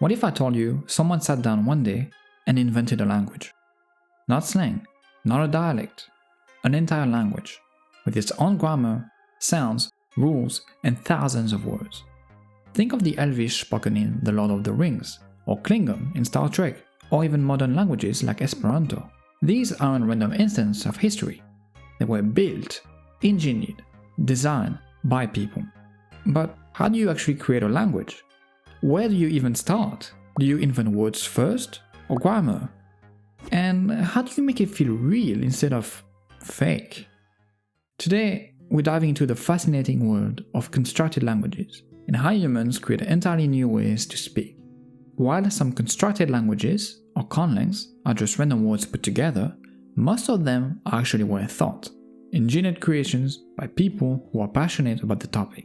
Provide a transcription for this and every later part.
What if I told you someone sat down one day and invented a language? Not slang, not a dialect, an entire language, with its own grammar, sounds, rules, and thousands of words. Think of the Elvish spoken in The Lord of the Rings, or Klingon in Star Trek, or even modern languages like Esperanto. These aren't random instances of history. They were built, engineered, designed by people. But how do you actually create a language? Where do you even start? Do you invent words first, or grammar? And how do you make it feel real instead of fake? Today, we're diving into the fascinating world of constructed languages and how humans create entirely new ways to speak. While some constructed languages, or conlangs, are just random words put together, most of them are actually well thought, engineered creations by people who are passionate about the topic.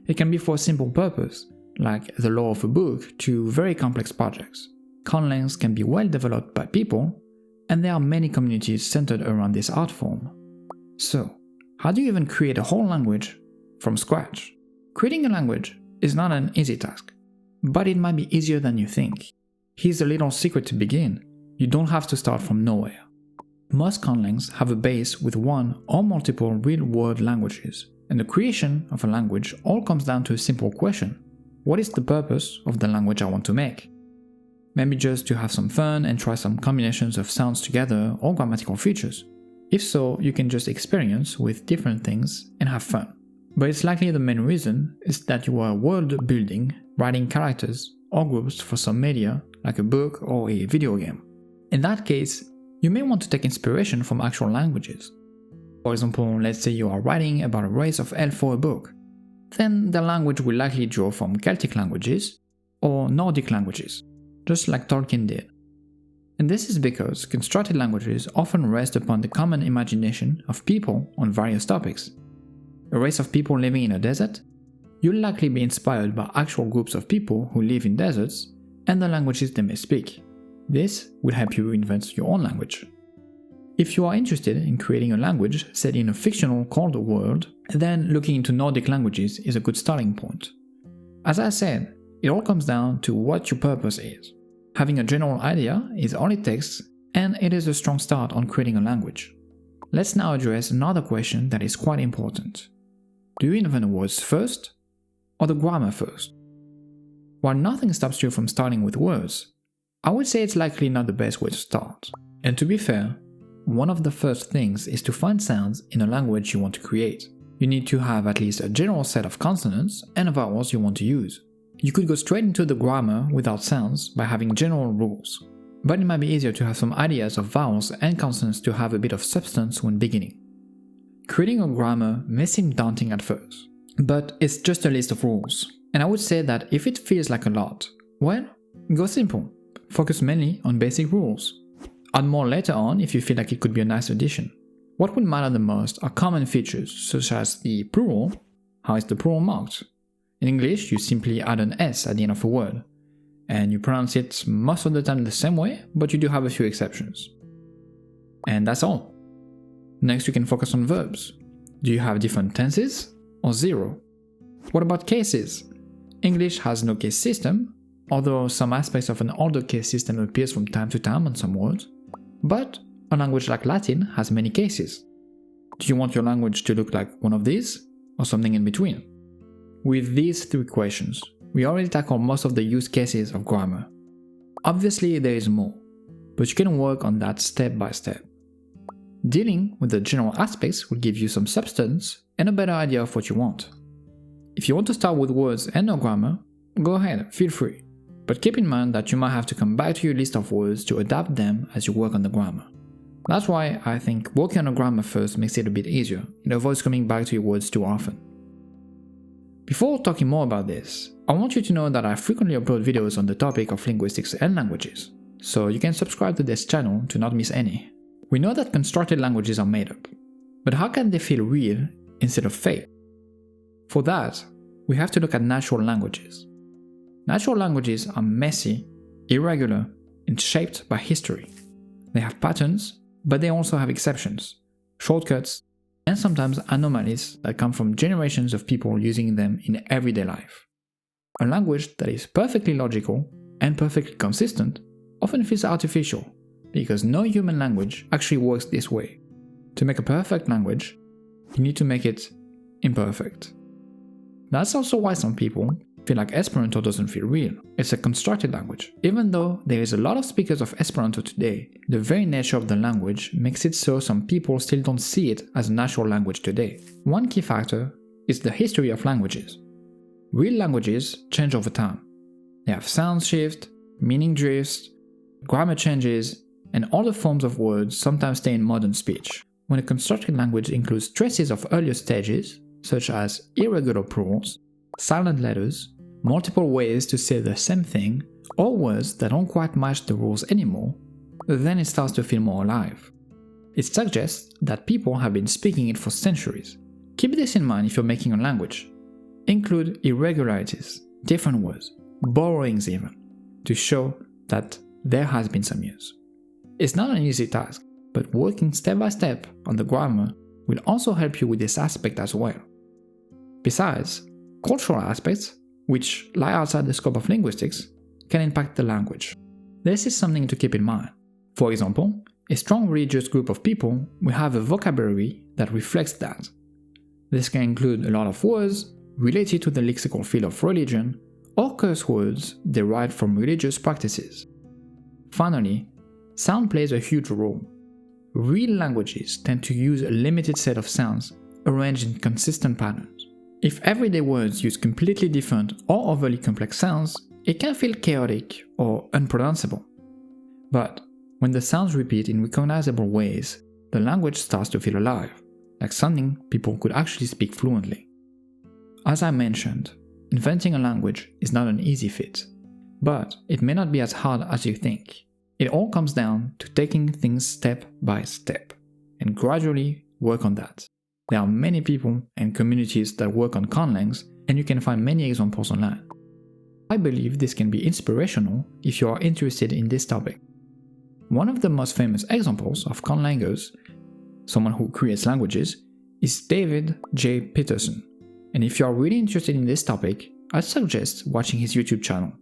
It can be for a simple purpose, like the lore of a book, to very complex projects. Conlangs can be well developed by people, and there are many communities centered around this art form. So, how do you even create a whole language from scratch? Creating a language is not an easy task, but it might be easier than you think. Here's a little secret to begin: you don't have to start from nowhere. Most conlangs have a base with one or multiple real-world languages, and the creation of a language all comes down to a simple question: what is the purpose of the language I want to make? Maybe just to have some fun and try some combinations of sounds together or grammatical features. If so, you can just experience with different things and have fun. But it's likely the main reason is that you are world building, writing characters or groups for some media like a book or a video game. In that case, you may want to take inspiration from actual languages. For example, let's say you are writing about a race of elves for a book. Then the language will likely draw from Celtic languages or Nordic languages, just like Tolkien did. And this is because constructed languages often rest upon the common imagination of people on various topics. A race of people living in a desert? You'll likely be inspired by actual groups of people who live in deserts and the languages they may speak. This will help you invent your own language. If you are interested in creating a language set in a fictional cold world, then looking into Nordic languages is a good starting point. As I said, it all comes down to what your purpose is. Having a general idea is all it takes, and it is a strong start on creating a language. Let's now address another question that is quite important. Do you invent words first, or the grammar first? While nothing stops you from starting with words, I would say it's likely not the best way to start. And to be fair, one of the first things is to find sounds in a language you want to create. You need to have at least a general set of consonants and vowels you want to use. You could go straight into the grammar without sounds by having general rules, but it might be easier to have some ideas of vowels and consonants to have a bit of substance when beginning. Creating a grammar may seem daunting at first, but it's just a list of rules, and I would say that if it feels like a lot, well, go simple. Focus mainly on basic rules. Add more later on if you feel like it could be a nice addition. What would matter the most are common features such as the plural. How is the plural marked? In English, you simply add an S at the end of a word, and you pronounce it most of the time the same way, but you do have a few exceptions. And that's all. Next, you can focus on verbs. Do you have different tenses or zero? What about cases? English has no case system, although some aspects of an older case system appears from time to time on some words, but a language like Latin has many cases. Do you want your language to look like one of these, or something in between? With these three questions, we already tackled most of the use cases of grammar. Obviously, there is more, but you can work on that step by step. Dealing with the general aspects will give you some substance and a better idea of what you want. If you want to start with words and no grammar, go ahead, feel free. But keep in mind that you might have to come back to your list of words to adapt them as you work on the grammar. That's why I think working on a grammar first makes it a bit easier. It avoids coming back to your words too often. Before talking more about this, I want you to know that I frequently upload videos on the topic of linguistics and languages, so you can subscribe to this channel to not miss any. We know that constructed languages are made up, but how can they feel real instead of fake? For that, we have to look at natural languages. Natural languages are messy, irregular, and shaped by history. They have patterns, but they also have exceptions, shortcuts, and sometimes anomalies that come from generations of people using them in everyday life. A language that is perfectly logical and perfectly consistent often feels artificial, because no human language actually works this way. To make a perfect language, you need to make it imperfect. That's also why some people feel like Esperanto doesn't feel real. It's a constructed language. Even though there is a lot of speakers of Esperanto today, the very nature of the language makes it so some people still don't see it as a natural language today. One key factor is the history of languages. Real languages change over time. They have sound shift, meaning drifts, grammar changes, and other forms of words sometimes stay in modern speech. When a constructed language includes traces of earlier stages, such as irregular plurals, silent letters, multiple ways to say the same thing, or words that don't quite match the rules anymore, then it starts to feel more alive. It suggests that people have been speaking it for centuries. Keep this in mind if you're making a language. Include irregularities, different words, borrowings even, to show that there has been some use. It's not an easy task, but working step by step on the grammar will also help you with this aspect as well. Besides, cultural aspects, which lie outside the scope of linguistics, can impact the language. This is something to keep in mind. For example, a strong religious group of people will have a vocabulary that reflects that. This can include a lot of words related to the lexical field of religion, or curse words derived from religious practices. Finally, sound plays a huge role. Real languages tend to use a limited set of sounds arranged in consistent patterns. If everyday words use completely different or overly complex sounds, it can feel chaotic or unpronounceable. But when the sounds repeat in recognizable ways, the language starts to feel alive, like something people could actually speak fluently. As I mentioned, inventing a language is not an easy feat, but it may not be as hard as you think. It all comes down to taking things step by step and gradually work on that. There are many people and communities that work on conlangs, and you can find many examples online. I believe this can be inspirational if you are interested in this topic. One of the most famous examples of conlangers, someone who creates languages, is David J. Peterson. And if you are really interested in this topic, I suggest watching his YouTube channel.